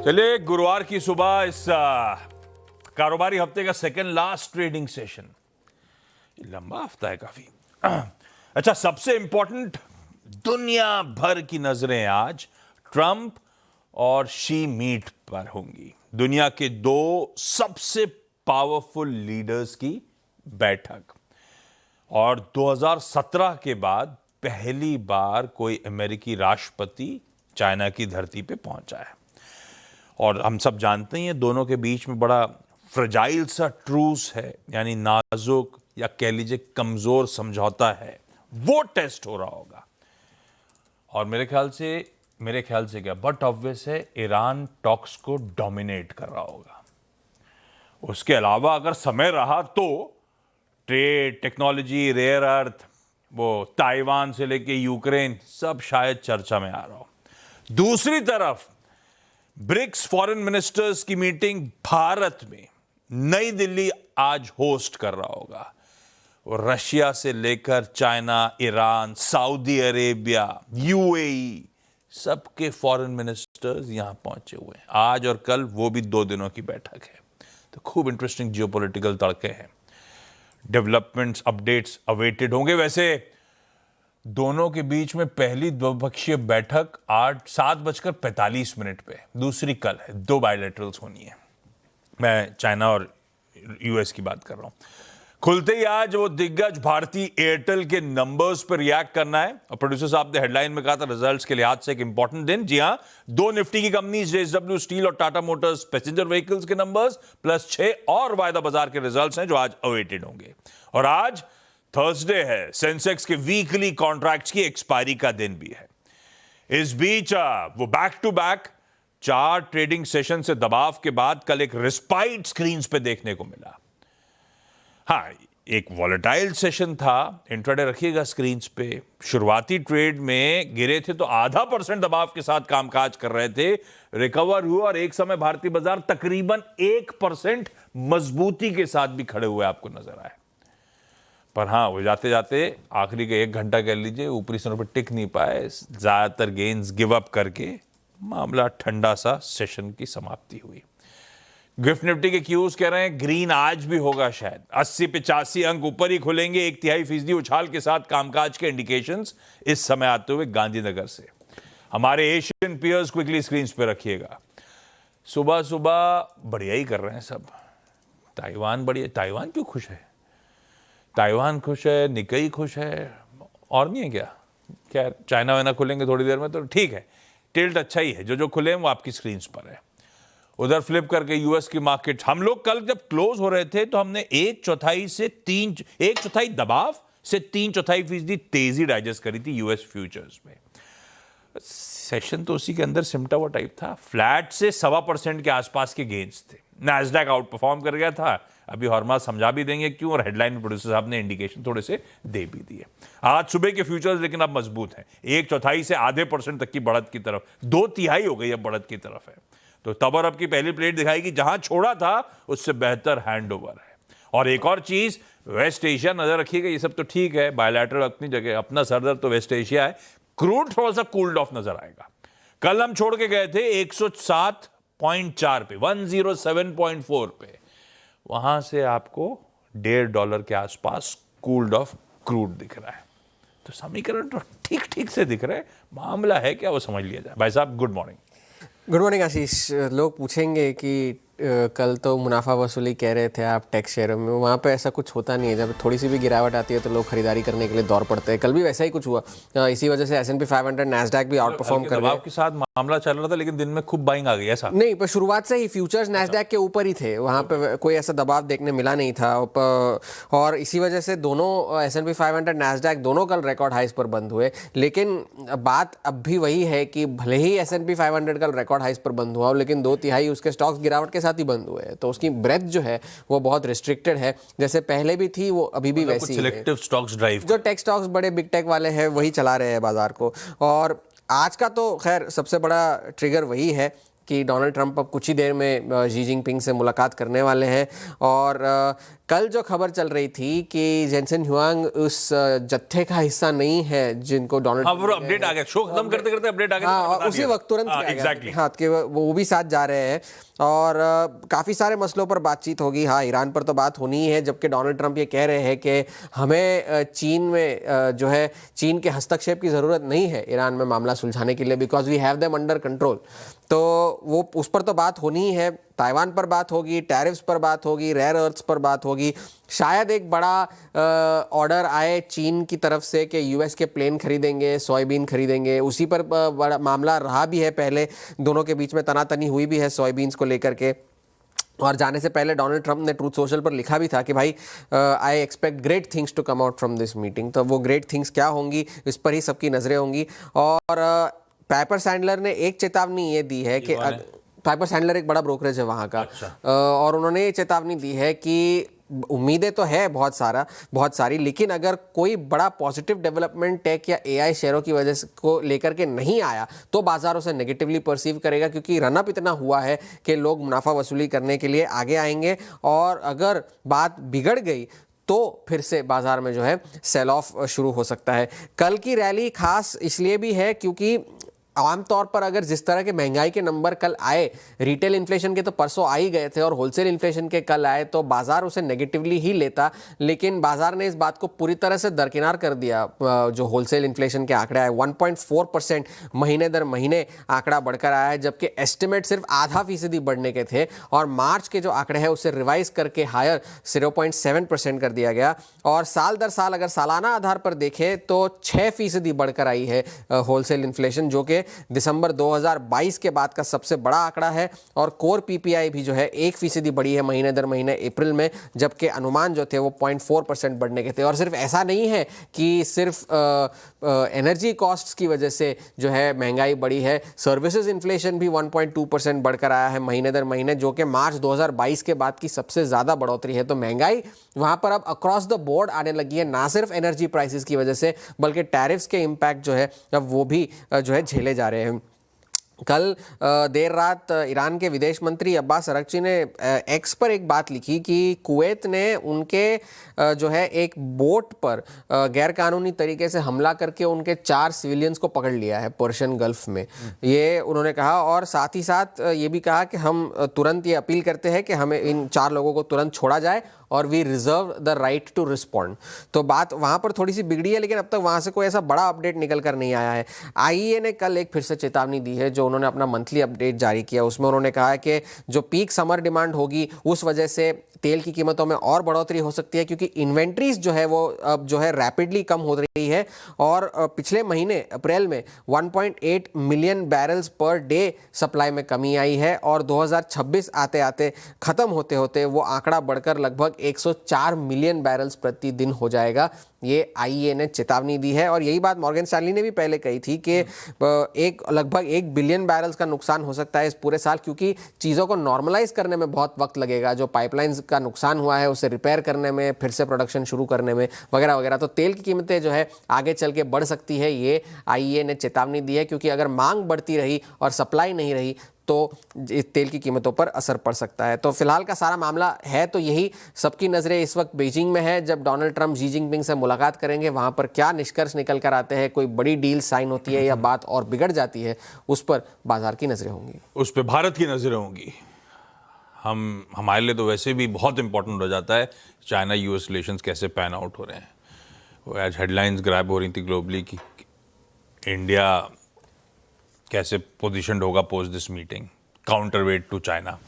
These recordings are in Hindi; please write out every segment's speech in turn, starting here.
चलिए गुरुवार की सुबह इस कारोबारी हफ्ते का सेकंड लास्ट ट्रेडिंग सेशन। लंबा हफ्ता है काफी। अच्छा, सबसे इंपॉर्टेंट, दुनिया भर की नजरें आज ट्रंप और शी मीट पर होंगी। दुनिया के दो सबसे पावरफुल लीडर्स की बैठक। और 2017 के बाद पहली बार कोई अमेरिकी राष्ट्रपति चाइना की धरती पे पहुंचा है। और हम सब जानते हैं दोनों के बीच में बड़ा फ्रेजाइल सा ट्रूस है, यानी नाजुक या कह लीजिए कमजोर समझौता है, वो टेस्ट हो रहा होगा। और मेरे ख्याल से क्या बट ऑब्वियस है, ईरान टॉक्स को डोमिनेट कर रहा होगा। उसके अलावा अगर समय रहा तो ट्रेड, टेक्नोलॉजी, रेयर अर्थ, वो ताइवान से लेके यूक्रेन, सब शायद चर्चा में आ रहा हो। दूसरी तरफ ब्रिक्स फॉरेन मिनिस्टर्स की मीटिंग भारत में नई दिल्ली आज होस्ट कर रहा होगा। और रशिया से लेकर China, Iran, Saudi Arabia, UAE, सबके फॉरेन मिनिस्टर्स यहां पहुंचे हुए हैं आज और कल। वो भी 2 दिनों की बैठक है, तो खूब इंटरेस्टिंग जियोपॉलिटिकल तड़के हैं। डेवलपमेंट्स, अपडेट्स अवेटेड होंगे। वैसे दोनों के बीच में पहली द्विपक्षीय बैठक 7:45 पे, दूसरी कल है। 2 बायलैटरल्स होनी है। मैं चाइना और यूएस की बात कर रहा हूं। खुलते ही आज वो दिग्गज भारती एयरटेल के नंबर्स पर रिएक्ट करना है। और प्रोड्यूसर साहब ने हेडलाइन में कहा था रिजल्ट्स के लिहाज से एक इंपॉर्टेंट दिन। जी हां, 2 निफ्टी की कंपनीज जेएसडब्ल्यू स्टील और टाटा मोटर्स पैसेंजर व्हीकल्स के नंबर्स प्लस 6 और वायदा बाजार के रिजल्ट्स हैं जो आज अवेटेड होंगे। और आज थर्सडे है, सेंसेक्स के वीकली कॉन्ट्रैक्ट्स की एक्सपायरी का दिन भी है। इस बीच वो back to back 4 trading session से दबाव के बाद कल एक रिस्पाइट स्क्रीन्स पे देखने को मिला। हाँ, एक वॉलेटाइल सेशन था। इंट्राडे रखिएगा स्क्रीन्स पे। शुरुआती ट्रेड में गिरे थे तो 0.5% दबाव के साथ कामकाज कर रहे थे। रिकवर हुआ और एक समय भारतीय बाजार तकरीबन 1% मजबूती के साथ भी खड़े हुए आपको नजर आए। पर हाँ, वो जाते जाते आखिरी के 1 घंटा कह लीजिए ऊपरी स्तरों पर टिक नहीं पाए। ज्यादातर गेन्स गिव अप करके मामला ठंडा सा सेशन की समाप्ति हुई। गिफ्ट निफ्टी के क्यूज कह रहे हैं ग्रीन आज भी होगा शायद। 80-85 अंक ऊपर ही खुलेंगे। 1/3% उछाल के साथ कामकाज के इंडिकेशंस इस समय आते हुए गांधीनगर से। हमारे एशियन पियर्स क्विकली स्क्रीन पे रखिएगा। सुबह सुबह बढ़िया ही कर रहे हैं सब। ताइवान बढ़िया। ताइवान क्यों खुश है? ताइवान खुश है, निकई खुश है, और नहीं है क्या? चाइना वाइना खुलेंगे थोड़ी देर में तो ठीक है। टिल्ट अच्छा ही है। जो खुले हैं वो आपकी स्क्रीन पर है। उधर फ्लिप करके यूएस की मार्केट, हम लोग कल जब क्लोज हो रहे थे तो हमने 1/4 दबाव से 3/4% तेजी डाइजेस्ट करी थी यूएस फ्यूचर्स में। सेशन तो उसी के अंदर सिमटा हुआ टाइप था। फ्लैट से 1.25% के आसपास के गेन्स थे। नैस्डैक आउट परफॉर्म कर गया था। अभी हॉर्मा समझा भी देंगे क्यों, और हेडलाइन प्रोड्यूसर साहब ने इंडिकेशन थोड़े से दे भी दिए। आज सुबह के फ्यूचर्स लेकिन अब मजबूत हैं। 1/4 से 0.5% तक की बढ़त की तरफ, 2/3 हो गई अब बढ़त की तरफ है। तो तबर अब की पहली प्लेट दिखाएगी, जहां छोड़ा था उससे बेहतर हैंडओवर है। और एक और चीज, वेस्ट एशिया नजर रखिएगा। ये सब तो ठीक है, बायलैटरल अपनी जगह, अपना सरदर्द तो वेस्ट एशिया है। क्रूड थोड़ा सा कूल्ड ऑफ नजर आएगा। कल हम छोड़ के गए थे 107.4 पे, 107.4 पे। वहां से आपको $1.5 के आसपास कूल्ड ऑफ क्रूड दिख रहा है। तो समीकरण तो ठीक ठीक से दिख रहे हैं। मामला है क्या, वो समझ लिया जाए। भाई साहब गुड मॉर्निंग। गुड मॉर्निंग आशीष। लोग पूछेंगे कि कल तो मुनाफा वसूली कह रहे थे आप टैक्स शेयरों में, वहाँ पे ऐसा कुछ होता नहीं है। जब थोड़ी सी भी गिरावट आती है तो लोग खरीदारी करने के लिए दौड़ पड़ते हैं। कल भी वैसा ही कुछ हुआ। इसी वजह से S&P 500, नैस्डैक भी आउट परफॉर्म कर गए। के साथ मामला चल रहा था लेकिन दिन में खूब बाइंग आ गई ऐसा नहीं, पर शुरुआत से ही फ्यूचर्स नैस्डैक के ऊपर ही थे। वहाँ पे कोई ऐसा दबाव देखने मिला नहीं था। और इसी वजह से दोनों S&P 500, नैस्डैक दोनों कल रिकॉर्ड हाइस पर बंद हुए। लेकिन बात अब भी वही है कि भले ही S&P 500 कल रिकॉर्ड हाइस पर बंद हुआ, लेकिन 2/3 उसके स्टॉक्स गिरावट के साथ ही बंद हुए। तो उसकी ब्रेथ जो है वो बहुत रिस्ट्रिक्टेड है। जैसे पहले भी थी वो अभी भी वैसी है। सिलेक्टिव स्टॉक्स ड्राइव, जो टेक स्टॉक्स बड़े बिग टेक वाले हैं वही चला रहे हैं बाजार को। और आज का तो खैर सबसे बड़ा ट्रिगर वही है कि डोनाल्ड ट्रंप अब कुछ ही देर में शी जिनपिंग से मुलाकात करने वाले हैं। और कल जो खबर चल रही थी कि जेनसेन ह्युआंग उस जत्थे का हिस्सा नहीं है जिनको डोनाल्ड अपडेट आ गया, शो खत्म करते करते अपडेट आ गया। हाँ, और उसी वक्त तुरंत किया गया एग्जैक्टली। हाँ कि वो भी साथ जा रहे हैं। और काफ़ी सारे मसलों पर बातचीत होगी। हाँ, ईरान पर तो बात होनी ही है, जबकि डोनाल्ड ट्रंप ये कह रहे हैं कि हमें चीन में जो है चीन के हस्तक्षेप की ज़रूरत नहीं है ईरान में मामला सुलझाने के लिए, because we have them under control. तो वो उस पर तो बात होनी ही है। ताइवान पर बात होगी, टैरिफ्स पर बात होगी, रेयर अर्थ्स पर बात होगी। शायद एक बड़ा ऑर्डर आए चीन की तरफ से कि यूएस के प्लेन खरीदेंगे, सोयाबीन खरीदेंगे। उसी पर बड़ा मामला रहा भी है, पहले दोनों के बीच में तनातनी हुई भी है सोयाबीन्स को लेकर के। और जाने से पहले डोनाल्ड ट्रंप ने ट्रूथ सोशल पर लिखा भी था कि भाई I expect great things to come out from this meeting. तो वो ग्रेट थिंग्स क्या होंगी, इस पर ही सबकी नज़रें होंगी। और पाइपर सैंडलर ने एक चेतावनी ये दी है कि पाइपर सैंडलर एक बड़ा ब्रोकरेज है वहाँ का। अच्छा। और उन्होंने ये चेतावनी दी है कि उम्मीदें तो है बहुत सारी, लेकिन अगर कोई बड़ा पॉजिटिव डेवलपमेंट टेक या एआई शेयरों की वजह से को लेकर के नहीं आया तो बाजार उसे नेगेटिवली परसीव करेगा, क्योंकि रनअप इतना हुआ है कि लोग मुनाफा वसूली करने के लिए आगे आएंगे। और अगर बात बिगड़ गई तो फिर से बाजार में जो है सेल ऑफ शुरू हो सकता है। कल की रैली खास इसलिए भी है क्योंकि आमतौर पर अगर जिस तरह के महंगाई के नंबर कल आए, रिटेल इन्फ्लेशन के तो परसों आ ही गए थे और होलसेल इन्फ्लेशन के कल आए, तो बाजार उसे नेगेटिवली ही लेता। लेकिन बाजार ने इस बात को पूरी तरह से दरकिनार कर दिया। जो होलसेल इन्फ्लेशन के आंकड़े आए 1.4% महीने दर महीने आंकड़ा बढ़कर आया है, जबकि एस्टिमेट सिर्फ 0.5% बढ़ने के थे। और मार्च के जो आंकड़े हैं उसे रिवाइज करके हायर 0.7% कर दिया गया। और साल दर साल अगर सालाना आधार पर देखें तो 6% बढ़कर आई है होलसेल इन्फ्लेशन, जो कि दिसंबर 2022 के बाद का सबसे बड़ा आंकड़ा है। और कोर पीपीआई भी जो है 1% बढ़ी है महीने दर महीने अप्रैल में, जबकि अनुमान जो थे वो 0.4% बढ़ने के थे। और सिर्फ ऐसा नहीं है कि सिर्फ एनर्जी कॉस्ट्स की वजह से जो है महंगाई बढ़ी है, सर्विसेज इन्फ्लेशन भी 1.2% बढ़कर आया है महीने दर महीने, जो कि मार्च 2022 के बाद की सबसे ज़्यादा बढ़ोतरी है। तो महंगाई वहाँ पर अब अक्रॉस द बोर्ड आने लगी है, ना सिर्फ एनर्जी प्राइसेस की वजह से, बल्कि टैरिफ्स के इम्पैक्ट जो है अब वो भी जो है झेले जा रहे हैं। कल देर रात ईरान के विदेश मंत्री अब्बास अरगची ने एक्स पर एक बात लिखी कि कुवैत ने उनके जो है एक बोट पर गैरकानूनी तरीके से हमला करके उनके 4 सिविलियंस को पकड़ लिया है पर्शियन गल्फ में, ये उन्होंने कहा। और साथ ही साथ ये भी कहा कि हम तुरंत ये अपील करते हैं कि हमें इन 4 लोगों को तुरंत छोड़ा जाए और we reserve the right to respond. तो बात वहाँ पर थोड़ी सी बिगड़ी है, लेकिन अब तक वहाँ से कोई ऐसा बड़ा अपडेट निकल कर नहीं आया है। आईईए ने कल एक फिर से चेतावनी दी है, जो उन्होंने अपना मंथली अपडेट जारी किया, उसमें उन्होंने कहा है कि जो पीक समर डिमांड होगी उस वजह से तेल की कीमतों में और बढ़ोतरी हो सकती है, क्योंकि इन्वेंट्रीज जो है वो अब जो है रैपिडली कम हो रही है। और पिछले महीने अप्रैल में 1.8 million barrels per day supply में कमी आई है, और 2026 आते आते ख़त्म होते होते वो आंकड़ा बढ़कर लगभग 104 मिलियन बैरल्स प्रतिदिन हो जाएगा। ये आईईए ने चेतावनी दी है। और यही बात मॉर्गन स्टैनली ने भी पहले कही थी कि लगभग 1 बिलियन बैरल्स का नुकसान हो सकता है इस पूरे साल, क्योंकि चीज़ों को नॉर्मलाइज करने में बहुत वक्त लगेगा। जो पाइपलाइंस का नुकसान हुआ है उसे रिपेयर करने में, फिर से प्रोडक्शन शुरू करने में, वगैरह वगैरह। तो तेल की कीमतें जो है आगे चल के बढ़ सकती है, ये आईईए ने चेतावनी दी है, क्योंकि अगर मांग बढ़ती रही और सप्लाई नहीं रही तो तेल की कीमतों पर असर पड़ सकता है। तो फिलहाल का सारा मामला है तो यही, सबकी नज़रें इस वक्त बीजिंग में है। जब डोनाल्ड ट्रंप शी जिनपिंग से मुलाकात करेंगे, वहाँ पर क्या निष्कर्ष निकल कर आते हैं, कोई बड़ी डील साइन होती है या बात और बिगड़ जाती है, उस पर बाजार की नज़रें होंगी, उस पर भारत की नज़रें होंगी। हमारे लिए तो वैसे भी बहुत इंपॉर्टेंट हो जाता है चाइना यूएस रिलेशंस कैसे पैन आउट हो रहे हैं। वो आज हेडलाइंस ग्रैब हो रही थी ग्लोबली कि इंडिया कैसे पोजीशनड होगा post this meeting, counterweight to China.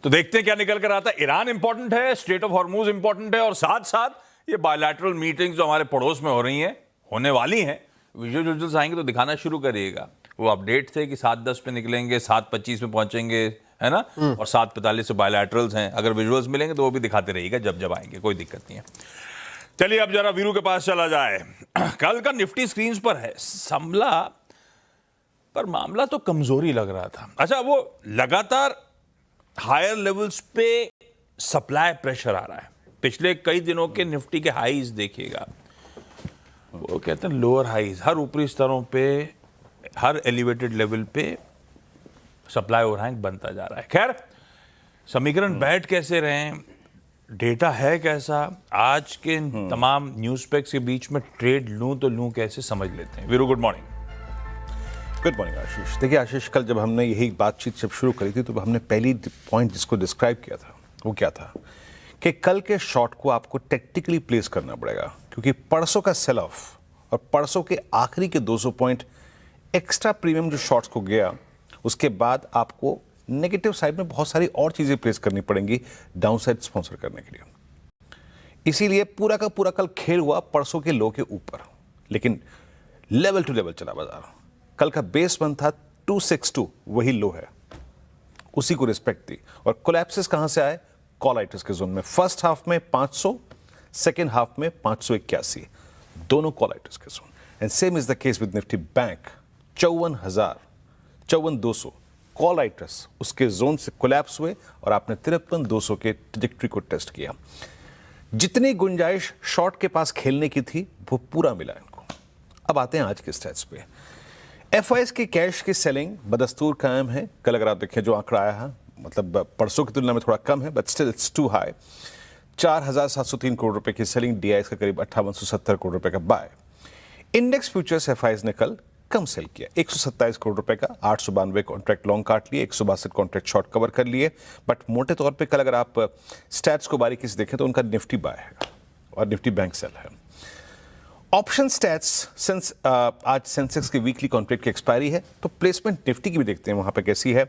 तो देखते हैं क्या निकल कर आता है। ईरान इंपॉर्टेंट है, स्ट्रेट ऑफ हॉर्मुज इंपॉर्टेंट है, और साथ साथ ये बायलैटरल मीटिंग्स जो हमारे पड़ोस में हो रही हैं, होने वाली हैं, विजुअल्स आएंगे तो दिखाना शुरू करिएगा। वो अपडेट थे कि 7:10 पे निकलेंगे, 7:25 में पहुंचेंगे, है ना, और 7:45 से बायलैटरल्स हैं। अगर विजुअल्स मिलेंगे तो वो भी दिखाते रहिएगा जब जब आएंगे, कोई दिक्कत नहीं है। चलिए अब जरा वीरू के पास चला जाए। कल का निफ्टी स्क्रीन पर है, संभला पर मामला तो कमजोरी लग रहा था। अच्छा, वो लगातार हायर लेवल्स पे सप्लाई प्रेशर आ रहा है। पिछले कई दिनों के निफ्टी के हाईज देखिएगा, वो कहते हैं लोअर हाईज, हर ऊपरी स्तरों पे, हर एलिवेटेड लेवल पे सप्लाई ओवरहैंग बनता जा रहा है। खैर, समीकरण बैठ कैसे रहे हैं, डेटा है कैसा, आज के तमाम न्यूज पैक्स के बीच में ट्रेड लूं तो लूं कैसे, समझ लेते हैं। Veeru, good morning. Good morning Ashish. देखिए आशीष, कल जब हमने यही बातचीत जब शुरू करी थी तो हमने पहली पॉइंट जिसको डिस्क्राइब किया था वो क्या था कि कल के शॉर्ट को आपको टेक्निकली प्लेस करना पड़ेगा, क्योंकि परसों का सेल ऑफ और परसों के आखिरी के 200 पॉइंट एक्स्ट्रा प्रीमियम जो शॉर्ट्स को गया, उसके बाद आपको नेगेटिव साइड में बहुत सारी और चीजें प्लेस करनी पड़ेंगी डाउन साइड स्पॉन्सर करने के लिए। इसीलिए पूरा का पूरा कल खेल हुआ परसों के लो के ऊपर, लेकिन लेवल टू लेवल चला बाजार। कल का बेस वन था 262, वही लो है, उसी को रिस्पेक्ट दी। और कोलैप्सेस कहां से आए? कॉलाइटस के जोन में। फर्स्ट हाफ में 500, सेकेंड हाफ में 581, दोनों कॉलाइटस के zone. And same is the case with Nifty bank. 54,000, 54,200 कॉलाइटस उसके जोन से कोलैप्स हुए और आपने 53,200 के ट्रैजेक्टरी को टेस्ट किया। जितनी गुंजाइश शॉर्ट के पास खेलने की थी वो पूरा मिला इनको। अब आते हैं आज के स्टैट्स पे। एफआईएस की कैश की सेलिंग बदस्तूर कायम है। कल अगर आप देखें जो आंकड़ा आया है, मतलब परसों की तुलना में थोड़ा कम है, but still it's too high. 4,703 crore रुपए की सेलिंग, डीआईएस का करीब 5870 करोड़ रुपए का बाय। इंडेक्स फ्यूचर्स एफआईएस ने कल कम सेल किया, 127 करोड़ रुपए का, 892 कॉन्ट्रैक्ट लॉन्ग काट लिए, 162 कॉन्ट्रैक्ट शॉर्ट कवर कर लिए। बट मोटे तौर पे कल अगर आप स्टैट्स को बारीकी से देखें तो उनका निफ्टी बाय है और निफ्टी बैंक सेल है। ऑप्शन स्टैट्स, सिंस आज सेंसेक्स की वीकली कॉन्ट्रैक्ट की एक्सपायरी है, तो प्लेसमेंट निफ्टी की भी देखते हैं वहां पे कैसी है।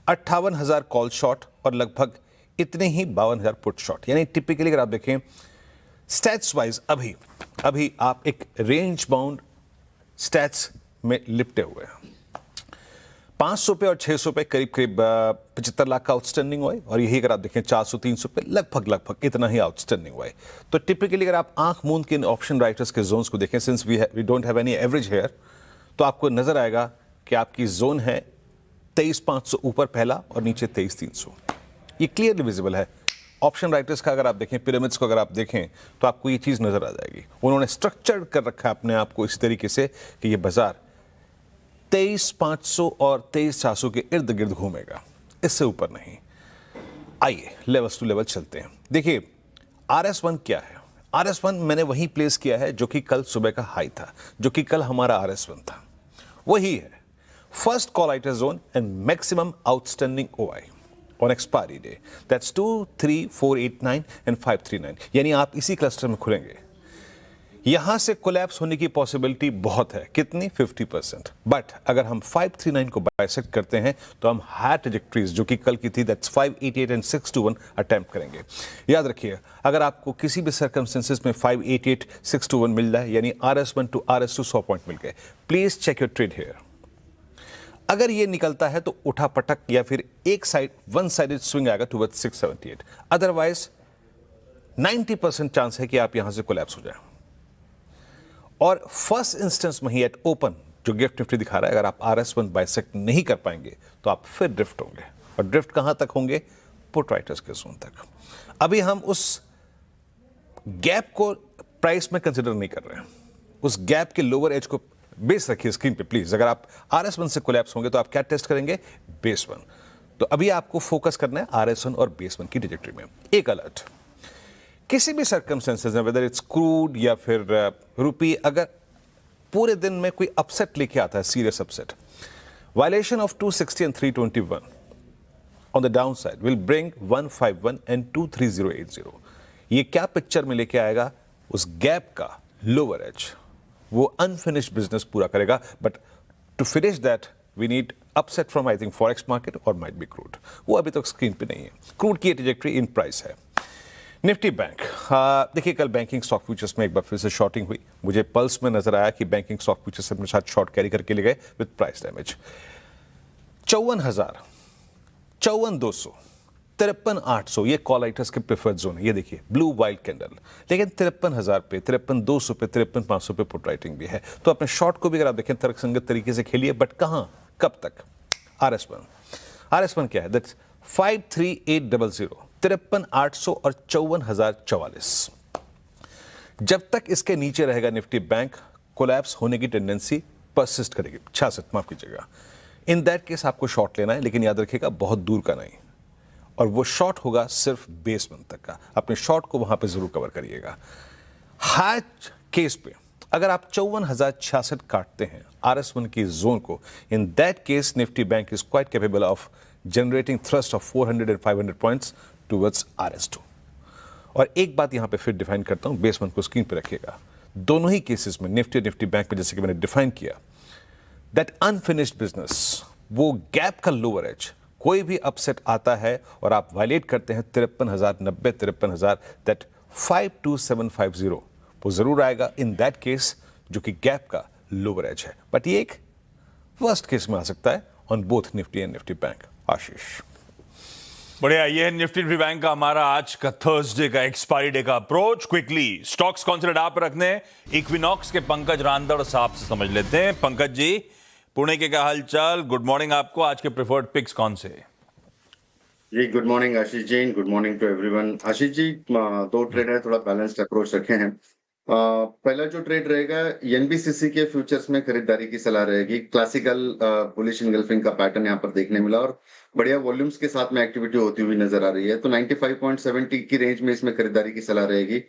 58,000 कॉल शॉर्ट और लगभग इतने ही 52,000 पुट शॉर्ट। यानी टिपिकली अगर आप देखें स्टैट्स वाइज अभी आप एक रेंज बाउंड स्टैट्स में लिपटे हुए हैं। 500 पे और 600 पे करीब 75 लाख का आउटस्टैंडिंग हुआ है, और यही अगर आप देखें 400-300 पे लगभग इतना ही आउटस्टैंडिंग हुआ है। तो टिपिकली अगर आप आंख मूंद के इन ऑप्शन राइटर्स के जोन्स को देखें, since we don't have any average here, तो आपको नजर आएगा कि आपकी जोन है 23,500 ऊपर पहला और नीचे 23,300। ये क्लियरली विजिबल है। ऑप्शन राइटर्स का अगर आप देखें, पिरामिड्स को अगर आप देखें तो आपको ये चीज नजर आ जाएगी। उन्होंने स्ट्रक्चर कर रखा है अपने आप को इस तरीके से कि ये बाजार 23,500 और 23,400 के इर्द गिर्द घूमेगा, इससे ऊपर नहीं। आइए लेवल्स टू लेवल चलते हैं। देखिए RS1 क्या है। RS1 मैंने वही प्लेस किया है जो कि कल सुबह का हाई था, जो कि कल हमारा RS1 था, वही है। First call writer zone and maximum outstanding OI on expiry day, that's 2, 3, 4, 8, 9 and 539। यानी आप इसी क्लस्टर में खुलेंगे। यहां से कोलैप्स होने की पॉसिबिलिटी बहुत है। कितनी? 50%। बट अगर हम 539 को बाइसेक्ट करते हैं तो हम हायर ट्रैजेक्टरीज जो कि कल की थी, दैट्स 588 एंड 621 अटेम्प्ट करेंगे। याद रखिए, अगर आपको किसी भी सर्कमस्टेंसेस में 588, 621 मिल जाए, यानी RS1 टू RS2 100 पॉइंट मिल गए, please check your trade here. अगर ये निकलता है तो उठा पटक या फिर एक साइड वन साइडेड स्विंग आएगा टुवर्ड्स 678। अदरवाइज 90% चांस है कि आप यहां से कोलैप्स हो जाए। और फर्स्ट इंस्टेंस में ही एट ओपन जो गिफ्ट निफ्टी दिखा रहा है, अगर आप RS1 बाइसेक्ट नहीं कर पाएंगे तो आप फिर ड्रिफ्ट होंगे। और ड्रिफ्ट कहां तक होंगे? पुट राइटर्स के जोन तक। अभी हम उस गैप को प्राइस में कंसिडर नहीं कर रहे हैं। उस गैप के लोअर एज को बेस रखिए स्क्रीन पे प्लीज। अगर आप RS1 से कोलैप्स होंगे तो आप क्या टेस्ट करेंगे? बेस 1। तो अभी आपको फोकस करना है RS1 और बेस 1 की ट्रैजेक्टरी में। एक अलर्ट, किसी भी सर्कमस्टेंसेस में, वेदर इट्स क्रूड या फिर रुपी, अगर पूरे दिन में कोई अपसेट लेके आता है, serious upset, violation of 260 and 321 on the down side will bring 151 and 23080। ये क्या पिक्चर में लेके आएगा? उस गैप का लोअर एज, वो अनफिनिश्ड बिजनेस पूरा करेगा। But to finish that we need upset from I think forex market और माइट बी क्रूड। वो अभी तक स्क्रीन पे नहीं है। क्रूड की ट्रैजेक्टरी इन प्राइस है। निफ्टी बैंक, देखिए कल बैंकिंग स्टॉक फ्यूचर्स में एक बार फिर से शॉर्टिंग हुई। मुझे पल्स में नजर आया कि बैंकिंग स्टॉक फ्यूचर्स अपने साथ शॉर्ट कैरी करके ले गए विद प्राइस डैमेज। 54,000, 54,200, 53,800 ये कॉलाइटर्स के प्रेफर्ड जोन है। ये देखिए ब्लू वाइल्ड कैंडल, लेकिन 53,000 पे, 53,200 पे, 53,500 पे पुट राइटिंग भी है। तो अपने शॉर्ट को भी अगर आप देखें तर्कसंगत तरीके से खेलिए, बट कहां, कब तक? RS1 क्या है? दैट्स 53800, 53,800 और 54,044। जब तक इसके नीचे रहेगा निफ्टी बैंक, कोलैप्स होने की टेंडेंसी परसिस्ट करेगी। 66, माफ कीजिएगा। इन दैट केस आपको शॉर्ट लेना है, लेकिन याद रखिएगा बहुत दूर का नहीं, और वो शॉर्ट होगा सिर्फ बेस मंथ तक का। अपने शॉर्ट को वहां पे जरूर कवर करिएगा। हाई केस पे अगर आप 54,066 काटते हैं RS1 की जोन को, in that case Nifty bank is quite capable of generating thrust of 400 and 500 points towards RS2। और एक बात यहां पे फिर डिफाइन करता हूं, बेस मंथ को स्क्रीन पे रखिएगा। दोनों ही केसेस में निफ्टी बैंक में जैसे कि मैंने डिफाइन किया, दैट अनफिनिश्ड बिजनेस, वो गैप का लोअर एज, कोई भी अपसेट आता है और आप वायलेट करते हैं 53,090 दैट 52750, वो जरूर आएगा इन दैट केस, जो कि गैप का लोअर एज है। बट ये एक वर्स्ट केस में आ सकता है on both Nifty and Nifty bank. Ashish, बढ़िया। ये है निफ्टी बैंक का हमारा आज का थर्सडे का एक्सपायरी डे का अप्रोच। क्विकली स्टॉक्स कौन से रडार पर रखने, इक्विनॉक्स के पंकज रांदड़ साहब से समझ लेते हैं। पंकज जी, पुणे के क्या हालचाल, गुड मॉर्निंग आपको। आज के प्रेफर्ड पिक्स कौन से? जी good morning Ashish ji, good morning to everyone. Ashish ji, दो ट्रेड है, थोड़ा बैलेंस्ड अप्रोच रखे हैं। पहला जो ट्रेड रहेगा, एनबीसीसी के फ्यूचर्स में खरीदारी की सलाह रहेगी। क्लासिकल बुलिश इंगल्फिंग का पैटर्न यहाँ पर देखने मिला और बढ़िया वॉल्यूम्स के साथ में एक्टिविटी होती हुई नजर आ रही है। तो 95.70 की रेंज में इसमें खरीदारी की सलाह रहेगी।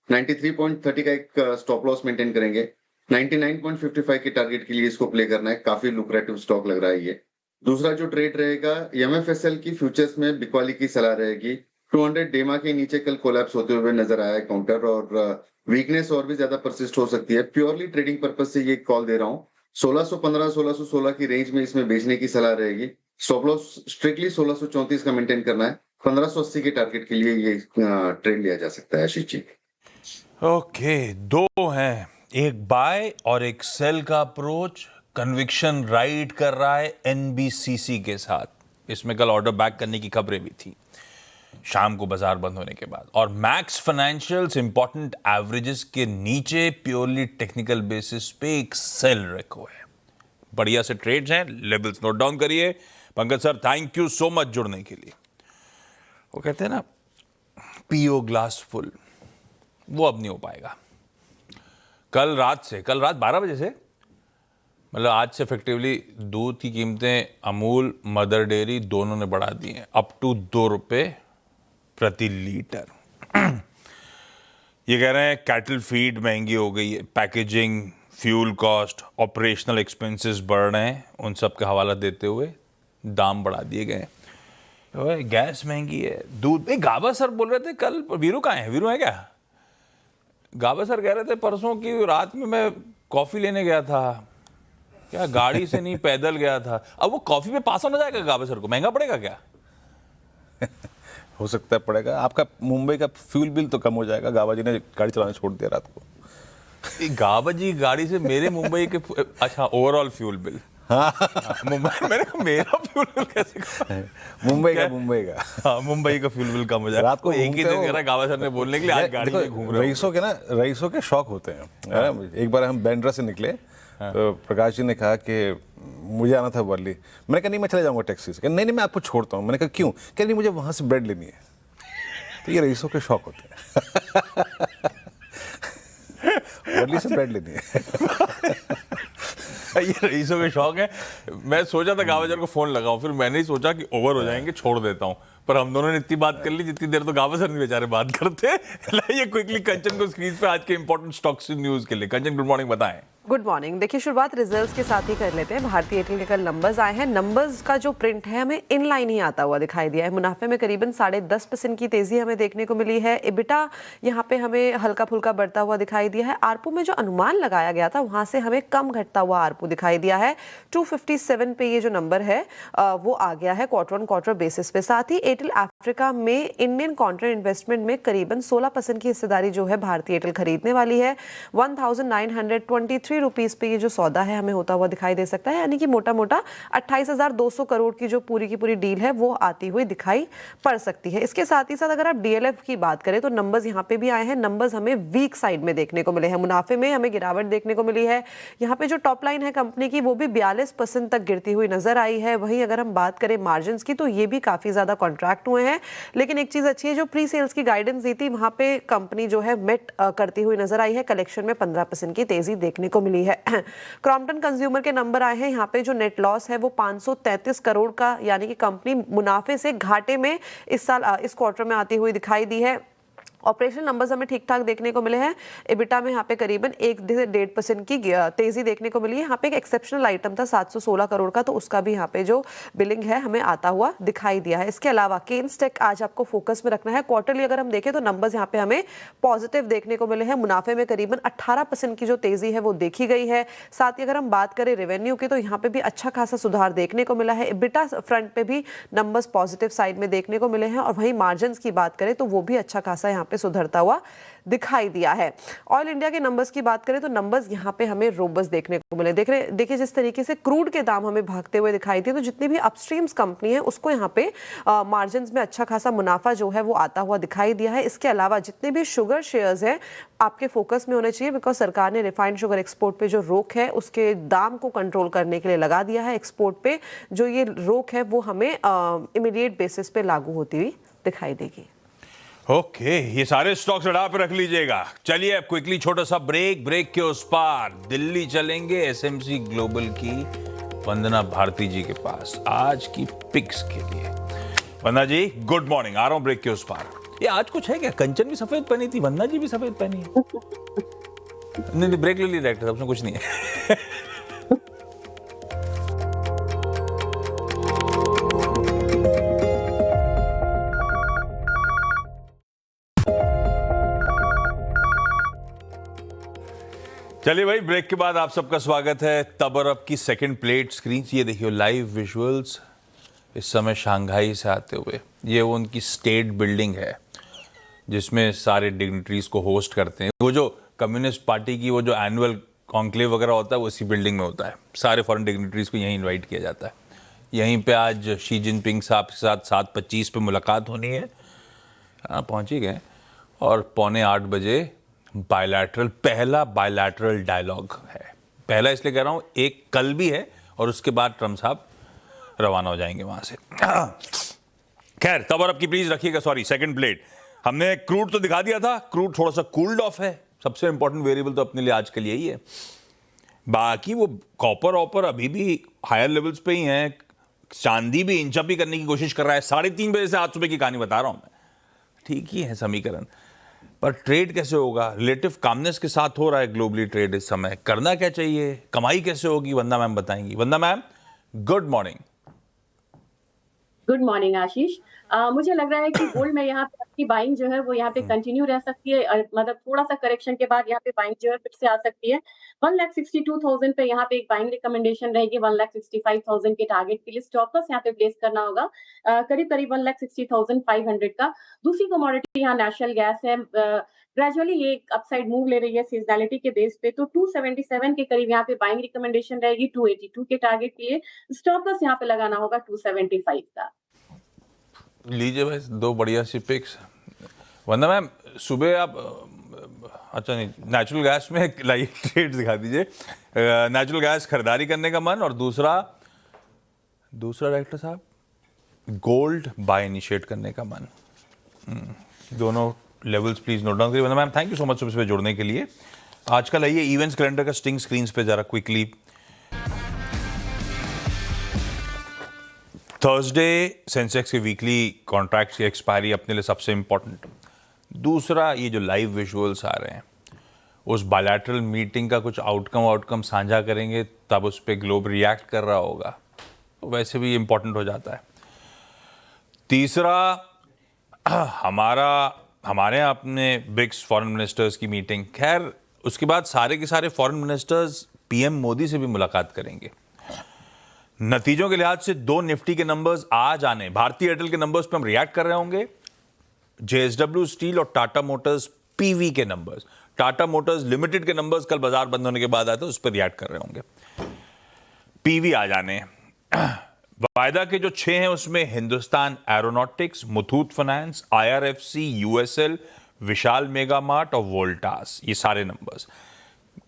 93.30 का एक स्टॉप लॉस मेंटेन करेंगे। 99.55 के टारगेट के लिए इसको प्ले करना है, काफी लुक्रेटिव स्टॉक लग रहा है ये। दूसरा जो ट्रेड रहेगा, एमएफएसएल की फ्यूचर्स में बिकवाली की सलाह रहेगी। 200 डेमा के नीचे कल कोलैप्स होते हुए नजर आया है काउंटर, और वीकनेस और भी ज्यादा परसिस्ट हो सकती है। प्योरली ट्रेडिंग पर्पज से ये कॉल दे रहा हूँ। 1615 1616 की रेंज में इसमें बेचने की सलाह रहेगी। स्टॉप लॉस स्ट्रिक्टली 1634 का मेंटेन करना है। 1580 के टारगेट के लिए ये ट्रेड लिया जा सकता है आशीष जी। ओके, दो हैं, एक बाय और एक सेल का अप्रोच। कन्विक्शन राइड कर रहा है एनबीसीसी के साथ। इसमें कल ऑर्डर बैक करने की खबरें भी थी शाम को बाजार बंद होने के बाद। और मैक्स फाइनेंशियल्स इंपॉर्टेंट एवरेजेस के नीचे प्योरली टेक्निकल बेसिस पे एक सेल रखो है। बढ़िया से ट्रेड्स हैं, लेवल्स नोट डाउन करिए। Pankaj sir, thank you so much जुड़ने के लिए। वो कहते हैं ना, पियो ग्लास फुल, वो अब नहीं हो पाएगा। कल रात 12 बजे से, मतलब आज से इफेक्टिवली दूध की कीमतें अमूल, मदर डेयरी दोनों ने बढ़ा दी हैं अप टू 2 रुपये प्रति लीटर। ये कह रहे हैं कैटल फीड महंगी हो गई है, packaging, fuel cost, operational expenses बढ़ रहे हैं। उन सब का हवाला देते हुए दाम बढ़ा दिए गए। गैस महंगी है, दूध। गाबा सर बोल रहे थे कल, वीरू कहाँ है? वीरू है क्या? गाबा सर कह रहे थे परसों की रात में मैं कॉफी लेने गया था, क्या गाड़ी से नहीं पैदल गया था। अब वो कॉफी पे पास ऑन हो जाएगा गाबा सर को? महंगा पड़ेगा क्या? हो सकता है पड़ेगा। आपका मुंबई का फ्यूल बिल तो कम हो जाएगा। गाबा जी ने गाड़ी चलाना छोड़ दिया रात को। गाबा जी गाड़ी से मेरे मुंबई के, अच्छा ओवरऑल फ्यूल बिल, मुंबई मैंने मेरा फ्यूल बिल कैसे मुंबई का हाँ, मुंबई का फ्यूल बिल कम हो जाएगा। रात को एक ही दिन करा गाबा सर ने बोलने के लिए, आज गाड़ी में घूम रहे हो। रईसों के शौक होते हैं। एक बार हम बैंड्रा से निकले, तो प्रकाश जी ने कहा कि मुझे आना था वर्ली। मैंने कहा नहीं, मैं चले जाऊंगा टैक्सी से। नहीं मैं आपको छोड़ता हूँ। मैंने कहा क्यों? कह नहीं, मुझे वहां से ब्रेड लेनी है। तो ये रईसों के शौक होते हैं। वर्ली से ब्रेड लेनी है। ये रईसों के शौक है। मैं सोचा था गावाजर को फोन लगाऊं, फिर मैंने ही सोचा कि ओवर हो जाएंगे, छोड़ देता हूं। पर हम दोनों ने इतनी बात कर ली जितनी देर तो गावाजर नहीं बेचारे बात करते। लाइए क्विकली कंचन को स्क्रीन पे आज के इंपॉर्टेंट स्टॉक्स न्यूज के लिए। कंचन, गुड मॉर्निंग, बताएं। Good morning. देखिए, शुरुआत रिजल्ट्स के साथ ही कर लेते हैं। भारतीय एयरटेल के कल नंबर्स आए हैं। नंबर्स का जो प्रिंट है हमें इन लाइन ही आता हुआ दिखाई दिया है। मुनाफे में करीबन 10.5% की तेजी हमें देखने को मिली है। इबिटा यहाँ पे हमें हल्का फुल्का बढ़ता हुआ दिखाई दिया है। आरपू में जो अनुमान लगाया गया था वहां से हमें कम घटता हुआ आरपू दिखाई दिया है। 257 पे ये जो नंबर है वो आ गया है क्वार्टर ऑन क्वार्टर बेसिस पे। साथ ही एयरटेल अफ्रीका में इंडियन कॉन्ट्रेक्ट इन्वेस्टमेंट में करीबन 16% की हिस्सेदारी जो है भारतीय एयरटेल खरीदने वाली है। 1923 रुपीस पे ये जो सौदा है हमें होता हुआ दिखाई दे सकता है। यानी कि मोटा मोटा 28,200 करोड़ की जो पूरी की पूरी डील है वो आती हुई दिखाई पड़ सकती है। इसके साथ ही साथ अगर आप डीएलएफ की बात करें तो नंबर्स यहाँ पे भी आए हैं। नंबर्स हमें वीक साइड में देखने को मिले हैं। मुनाफे में हमें गिरावट देखने को मिली है। यहाँ पे जो टॉप लाइन है कंपनी की वो भी 42% तक गिरती हुई नजर आई है। वहीं अगर हम बात करें मार्जिन की तो ये भी काफी ज्यादा कॉन्ट्रैक्ट हुए हैं। लेकिन एक चीज अच्छी है, जो प्री सेल्स की गाइडेंस दी थी वहां पे कंपनी जो है मेट करती हुई नजर आई है। कलेक्शन में 15% की तेजी देखने को को मिली है। क्रॉम्पटन कंज्यूमर के नंबर आए हैं, यहाँ पे जो नेट लॉस है वो 533 करोड़ का, यानी कि कंपनी मुनाफे से घाटे में इस साल इस क्वार्टर में आती हुई दिखाई दी है। ऑपरेशनल नंबर्स हमें ठीक ठाक देखने को मिले हैं। एबिटा में यहाँ पे करीबन 1.5% की तेजी देखने को मिली है। यहाँ पे एक एक्सेप्शनल आइटम था 716 करोड़ का, तो उसका भी यहाँ पे जो बिलिंग है हमें आता हुआ दिखाई दिया है। इसके अलावा केन्स टेक आज आपको फोकस में रखना है। क्वार्टरली अगर हम देखें तो नंबर्स यहाँ पे हमें पॉजिटिव देखने को मिले हैं। मुनाफे में करीबन 18% की जो तेजी है वो देखी गई है। साथ ही अगर हम बात करें रेवेन्यू की, तो यहाँ पे भी अच्छा खासा सुधार देखने को मिला है। एबिटा फ्रंट पे भी नंबर्स पॉजिटिव साइड में देखने को मिले हैं, और वहीं मार्जिन की बात करें तो वो भी अच्छा खासा यहाँ पे सुधरता हुआ दिखाई दिया है। ऑयल इंडिया के नंबर्स की बात करें तो नंबर्स यहाँ पे हमें रोबस्ट देखने को मिले। देखिए जिस तरीके से क्रूड के दाम हमें भागते हुए दिखाई दिए, तो जितनी भी अपस्ट्रीम्स कंपनी है उसको यहाँ पे मार्जिन में अच्छा खासा मुनाफा जो है वो आता हुआ दिखाई दिया है। इसके अलावा जितने भी शुगर शेयर्स हैं आपके फोकस में होने चाहिए, बिकॉज सरकार ने रिफाइंड शुगर एक्सपोर्ट पे जो रोक है उसके दाम को कंट्रोल करने के लिए लगा दिया है। एक्सपोर्ट पे जो ये रोक है वो हमें इमीडिएट बेसिस पे लागू होती हुई दिखाई देगी। ओके, ये सारे स्टॉक्स लड़ा पे रख लीजिएगा। चलिए अब क्विकली छोटा सा ब्रेक के उस पार दिल्ली चलेंगे एसएमसी ग्लोबल की वंदना भारती जी के पास आज की पिक्स के लिए। वंदना जी गुड मॉर्निंग, आ रहा हूं ब्रेक के उस पार। ये आज कुछ है क्या? कंचन भी सफेद पहनी थी, वंदना जी भी सफेद पहनी है। नहीं ब्रेक ले ली डायरेक्टर, उसमें कुछ नहीं है। चलिए भाई, ब्रेक के बाद आप सबका स्वागत है तब और अब की सेकंड प्लेट स्क्रीन। ये देखिए लाइव विजुअल्स इस समय शंघाई से आते हुए। ये वो उनकी स्टेट बिल्डिंग है जिसमें सारे डिग्निटरीज को होस्ट करते हैं। वो जो कम्युनिस्ट पार्टी की वो जो एनुअल कॉन्क्लेव वगैरह होता है वो इसी बिल्डिंग में होता है। सारे फॉरेन डिग्निटरीज को यहीं इन्वाइट किया जाता है। यहीं पे आज शी जिनपिंग साहब के साथ 7:25 पे मुलाकात होनी है। हाँ पहुँच ही गए। और 7:45 बजे पहला बायलैटरल डायलॉग है। पहला इसलिए कह रहा हूँ, एक कल भी है और उसके बाद ट्रम्प साहब रवाना हो जाएंगे वहां से। खैर तब और अब की प्लीज रखिएगा। सॉरी, सेकंड प्लेट हमने क्रूड तो दिखा दिया था। क्रूड थोड़ा सा कूल्ड ऑफ है। सबसे इंपॉर्टेंट वेरिएबल तो अपने लिए आज के लिए यही है। बाकी वो कॉपर ऑपर अभी भी हायर लेवल्स पे ही है। चांदी भी इंच अप भी करने की कोशिश कर रहा है। 3:30 बजे से आज सुबह की कहानी बता रहा हूं मैं। ठीक ही है समीकरण, पर ट्रेड कैसे होगा? रिलेटिव कामनेस के साथ हो रहा है ग्लोबली ट्रेड इस समय। करना क्या चाहिए? कमाई कैसे होगी? वंदना मैम बताएंगी। Vandana ma'am good morning. Good morning Ashish. मुझे लग रहा है कि गोल्ड में यहाँ पे आपकी बाइंग जो है वो यहाँ पे कंटिन्यू रह सकती है। मतलब थोड़ा सा करेक्शन के बाद यहाँ पे बाइंग जो है फिर से आ सकती है। 1,62,000 पे यहाँ पे एक बाइंग रिकमेंडेशन रहेगी। 1,65,000 के टारगेट के लिए स्टॉप लॉस यहाँ पे प्लेस करना होगा करीब करीब 1,60,500 का। दूसरी कमोडिटी यहाँ नेशनल गैस है। ग्रेजुअली ये अपसाइड मूव ले रही है सीजनैलिटी के बेस पे, तो 277 के करीब यहाँ पे बाइंग रिकमेंडेशन रहेगी। 282 के टारगेट के लिए स्टॉप लॉस यहाँ पे लगाना होगा 275 का। लीजिए भाई दो बढ़िया सी पिक्स। वंदना मैम सुबह आप अच्छा नहीं, नेचुरल गैस में लाइव ट्रेड दिखा दीजिए। नेचुरल गैस खरीदारी करने का मन, और दूसरा डायरेक्टर साहब गोल्ड बाय इनिशिएट करने का मन। दोनों लेवल्स प्लीज नोट डाउन करिए। Vandana ma'am thank you so much सुबह जुड़ने के लिए। आज कल आइए इवेंट्स कैलेंडर का स्टिंग स्क्रीन पे जरा क्विकली। थर्सडे सेंसेक्स के वीकली कॉन्ट्रैक्ट्स की एक्सपायरी अपने लिए सबसे इंपॉर्टेंट। दूसरा ये जो लाइव विजुअल्स आ रहे हैं उस बायलैटरल मीटिंग का कुछ आउटकम साझा करेंगे, तब उस पर ग्लोब रिएक्ट कर रहा होगा, तो वैसे भी इंपॉर्टेंट हो जाता है। तीसरा हमारे यहाँ अपने ब्रिक्स फॉरेन मिनिस्टर्स की मीटिंग। खैर उसके बाद सारे के सारे फॉरेन मिनिस्टर्स पीएम मोदी से भी मुलाकात करेंगे। नतीजों के लिहाज से 2 निफ्टी के नंबर्स आज आने। भारतीय एयरटेल के नंबर्स पे हम रिएक्ट कर रहे होंगे। जेएसडब्ल्यू स्टील और टाटा मोटर्स पीवी के नंबर्स, टाटा मोटर्स लिमिटेड के नंबर्स कल बाजार बंद होने के बाद आए थे, उस पर रिएक्ट कर रहे होंगे। पीवी आ जाने। वायदा के जो 6 हैं उसमें Hindustan Aeronautics, Muthoot finance, IRFC, USL, Vishal mega mart और वोल्टास, ये सारे नंबर्स।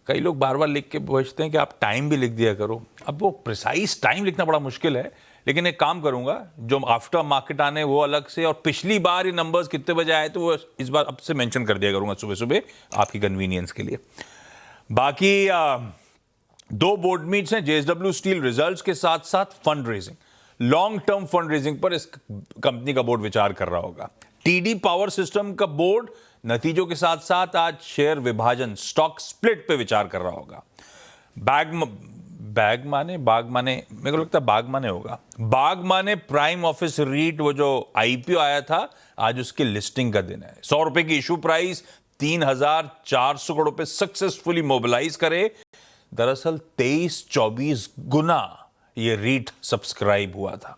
कई लोग बार बार लिख के पूछते हैं कि आप टाइम भी लिख दिया करो। अब वो प्रिसाइज टाइम लिखना बड़ा मुश्किल है, लेकिन एक काम करूंगा, जो आफ्टर मार्केट आने वो अलग से, और पिछली बार ये नंबर्स कितने बजे आए तो वो इस बार अब से मेंशन कर दिया करूंगा सुबह सुबह आपकी कन्वीनियंस के लिए। बाकी 2 बोर्ड मीट्स हैं जेएसडब्ल्यू स्टील रिजल्ट्स के साथ साथ fund raising, long term fund raising पर इस कंपनी का बोर्ड विचार कर रहा होगा। टीडी पावर सिस्टम का बोर्ड नतीजों के साथ साथ आज शेयर विभाजन, स्टॉक स्प्लिट पे विचार कर रहा होगा। बाग माने मेरे को लगता है बाग माने होगा। बाग माने प्राइम ऑफिस रीट, वो जो आईपीओ आया था, आज उसकी लिस्टिंग का दिन है। 100 रुपए की इशू प्राइस 3,400 करोड़ पे सक्सेसफुली मोबिलाइज करे। दरअसल 23-24 गुना ये रीट सब्सक्राइब हुआ था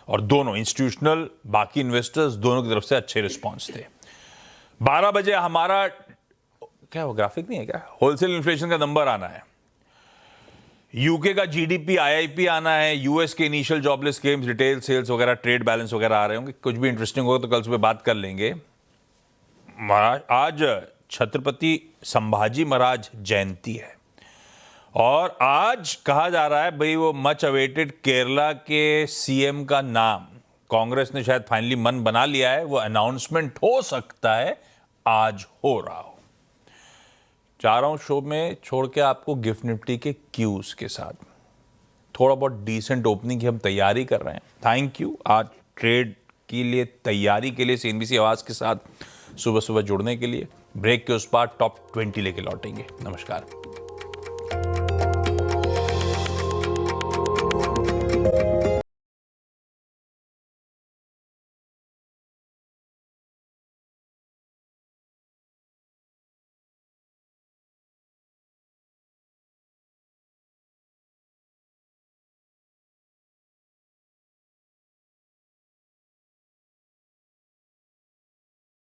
और दोनों इंस्टीट्यूशनल, बाकी इन्वेस्टर्स दोनों की तरफ से अच्छे रिस्पॉन्स थे। 12 बजे हमारा क्या वो ग्राफिक नहीं है क्या, होलसेल इन्फ्लेशन का नंबर आना है, यूके का जीडीपी, आईआईपी आना है, यूएस के initial jobless claims, retail sales वगैरह, ट्रेड बैलेंस वगैरह आ रहे होंगे। कुछ भी इंटरेस्टिंग होगा तो कल सुबह बात कर लेंगे। आज छत्रपति संभाजी महाराज जयंती है और आज कहा जा रहा है भाई वो मच अवेटेड केरला के सीएम का नाम कांग्रेस ने शायद फाइनली मन बना लिया है, वो अनाउंसमेंट हो सकता है आज हो रहा हो। चाह रहा हूं शो में छोड़ के आपको गिफ्ट निफ्टी के क्यूज के साथ थोड़ा बहुत डिसेंट ओपनिंग की हम तैयारी कर रहे हैं। थैंक यू आज ट्रेड के लिए तैयारी के लिए सीएनबीसी आवाज के साथ सुबह सुबह जुड़ने के लिए। ब्रेक के उस पार टॉप 20 लेके लौटेंगे। नमस्कार।